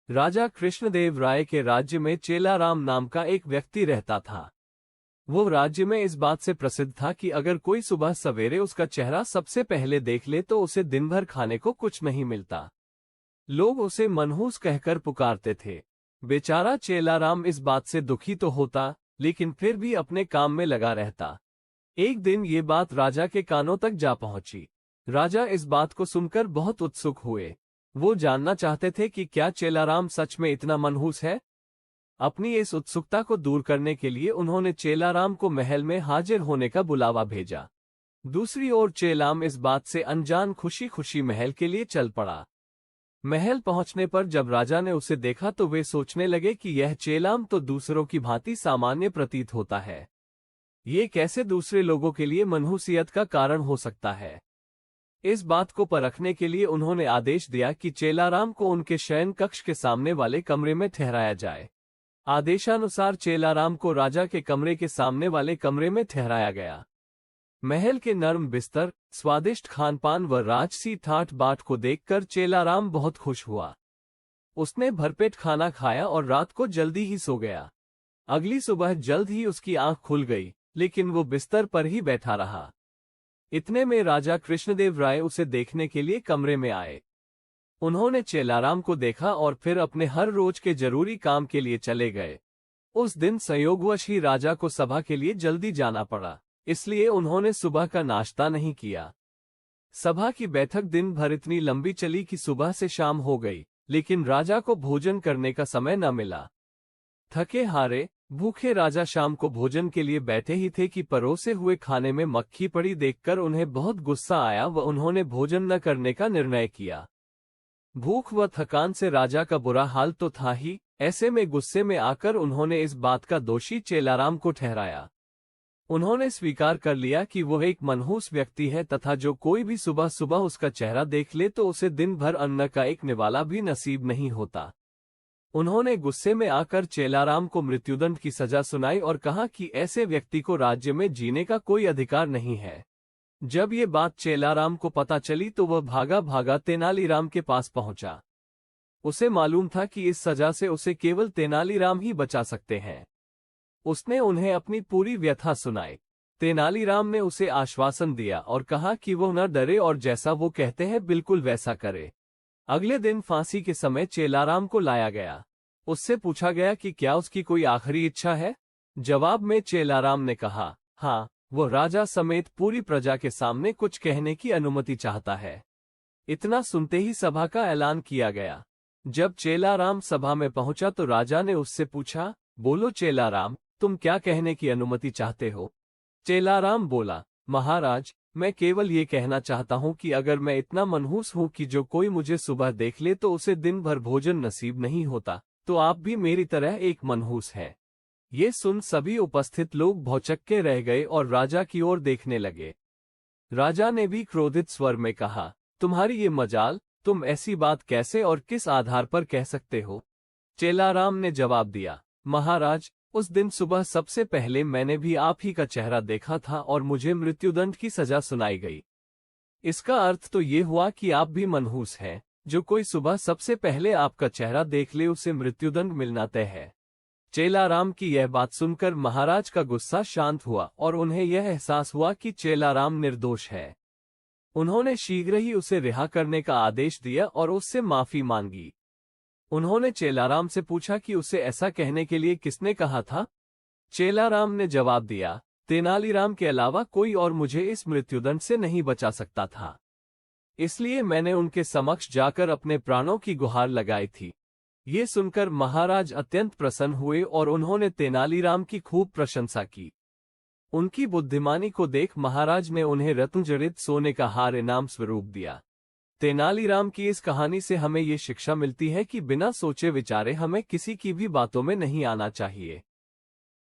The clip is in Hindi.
राजा कृष्णदेव राय के राज्य में चेलाराम नाम का एक व्यक्ति रहता था। वो राज्य में इस बात से प्रसिद्ध था कि अगर कोई सुबह सवेरे उसका चेहरा सबसे पहले देख ले तो उसे दिन भर खाने को कुछ नहीं मिलता। लोग उसे मनहूस कहकर पुकारते थे। बेचारा चेलाराम इस बात से दुखी तो होता, लेकिन फिर भी अपने काम में लगा रहता। एक दिन ये बात राजा के कानों तक जा पहुंची। राजा इस बात को सुनकर बहुत उत्सुक हुए। वो जानना चाहते थे कि क्या चेलाराम सच में इतना मनहूस है। अपनी इस उत्सुकता को दूर करने के लिए उन्होंने चेलाराम को महल में हाजिर होने का बुलावा भेजा। दूसरी ओर चेलाराम इस बात से अनजान खुशी खुशी महल के लिए चल पड़ा। महल पहुंचने पर जब राजा ने उसे देखा तो वे सोचने लगे कि यह चेलाराम तो दूसरों की भांति सामान्य प्रतीत होता है। ये कैसे दूसरे लोगों के लिए मनहूसियत का कारण हो सकता है। इस बात को परखने के लिए उन्होंने आदेश दिया कि चेलाराम को उनके शयन कक्ष के सामने वाले कमरे में ठहराया जाए। आदेशानुसार चेलाराम को राजा के कमरे के सामने वाले कमरे में ठहराया गया। महल के नर्म बिस्तर, स्वादिष्ट खानपान व राजसी ठाट बाट को देखकर चेलाराम बहुत खुश हुआ। उसने भरपेट खाना खाया और रात को जल्दी ही सो गया। अगली सुबह जल्द ही उसकी आंख खुल गई, लेकिन वो बिस्तर पर ही बैठा रहा। इतने में राजा कृष्णदेव राय उसे देखने के लिए कमरे में आए। उन्होंने चेलाराम को देखा और फिर अपने हर रोज के जरूरी काम के लिए चले गए। उस दिन संयोगवश ही राजा को सभा के लिए जल्दी जाना पड़ा, इसलिए उन्होंने सुबह का नाश्ता नहीं किया। सभा की बैठक दिन भर इतनी लंबी चली कि सुबह से शाम हो गई, लेकिन राजा को भोजन करने का समय न मिला। थके हारे भूखे राजा शाम को भोजन के लिए बैठे ही थे कि परोसे हुए खाने में मक्खी पड़ी देखकर उन्हें बहुत गुस्सा आया व उन्होंने भोजन न करने का निर्णय किया। भूख व थकान से राजा का बुरा हाल तो था ही, ऐसे में गुस्से में आकर उन्होंने इस बात का दोषी चेलाराम को ठहराया। उन्होंने स्वीकार कर लिया कि वह एक मनहूस व्यक्ति है तथा जो कोई भी सुबह सुबह उसका चेहरा देख ले तो उसे दिन भर अन्न का एक निवाला भी नसीब नहीं होता। उन्होंने गुस्से में आकर चेलाराम को मृत्युदंड की सजा सुनाई और कहा कि ऐसे व्यक्ति को राज्य में जीने का कोई अधिकार नहीं है। जब ये बात चेलाराम को पता चली तो वह भागा भागा तेनालीराम के पास पहुंचा। उसे मालूम था कि इस सजा से उसे केवल तेनालीराम ही बचा सकते हैं। उसने उन्हें अपनी पूरी व्यथा सुनाई। तेनालीराम ने उसे आश्वासन दिया और कहा कि वह न डरे और जैसा वो कहते हैं बिल्कुल वैसा करे। अगले दिन फांसी के समय चेलाराम को लाया गया। उससे पूछा गया कि क्या उसकी कोई आखिरी इच्छा है। जवाब में चेलाराम ने कहा, हाँ, वो राजा समेत पूरी प्रजा के सामने कुछ कहने की अनुमति चाहता है। इतना सुनते ही सभा का ऐलान किया गया। जब चेलाराम सभा में पहुंचा तो राजा ने उससे पूछा, बोलो चेलाराम, तुम क्या कहने की अनुमति चाहते हो। चेलाराम बोला, महाराज, मैं केवल ये कहना चाहता हूँ कि अगर मैं इतना मनहूस हूँ कि जो कोई मुझे सुबह देख ले तो उसे दिन भर भोजन नसीब नहीं होता, तो आप भी मेरी तरह एक मनहूस हैं। ये सुन सभी उपस्थित लोग भौचक्के रह गए और राजा की ओर देखने लगे। राजा ने भी क्रोधित स्वर में कहा, तुम्हारी ये मजाल, तुम ऐसी बात कैसे और किस आधार पर कह सकते हो। चेलाराम ने जवाब दिया, महाराज, उस दिन सुबह सबसे पहले मैंने भी आप ही का चेहरा देखा था और मुझे मृत्युदंड की सजा सुनाई गई। इसका अर्थ तो ये हुआ कि आप भी मनहूस हैं। जो कोई सुबह सबसे पहले आपका चेहरा देख ले उसे मृत्युदंड मिलना तय है। चेलाराम की यह बात सुनकर महाराज का गुस्सा शांत हुआ और उन्हें यह एहसास हुआ कि चेलाराम निर्दोष है। उन्होंने शीघ्र ही उसे रिहा करने का आदेश दिया और उससे माफी मांगी। उन्होंने चेलाराम से पूछा कि उसे ऐसा कहने के लिए किसने कहा था। चेलाराम ने जवाब दिया, तेनालीराम के अलावा कोई और मुझे इस मृत्युदंड से नहीं बचा सकता था, इसलिए मैंने उनके समक्ष जाकर अपने प्राणों की गुहार लगाई थी। ये सुनकर महाराज अत्यंत प्रसन्न हुए और उन्होंने तेनालीराम की खूब प्रशंसा की। उनकी बुद्धिमानी को देख महाराज ने उन्हें रत्नजड़ित सोने का हार इनाम स्वरूप दिया। तेनालीराम की इस कहानी से हमें ये शिक्षा मिलती है कि बिना सोचे विचारे हमें किसी की भी बातों में नहीं आना चाहिए।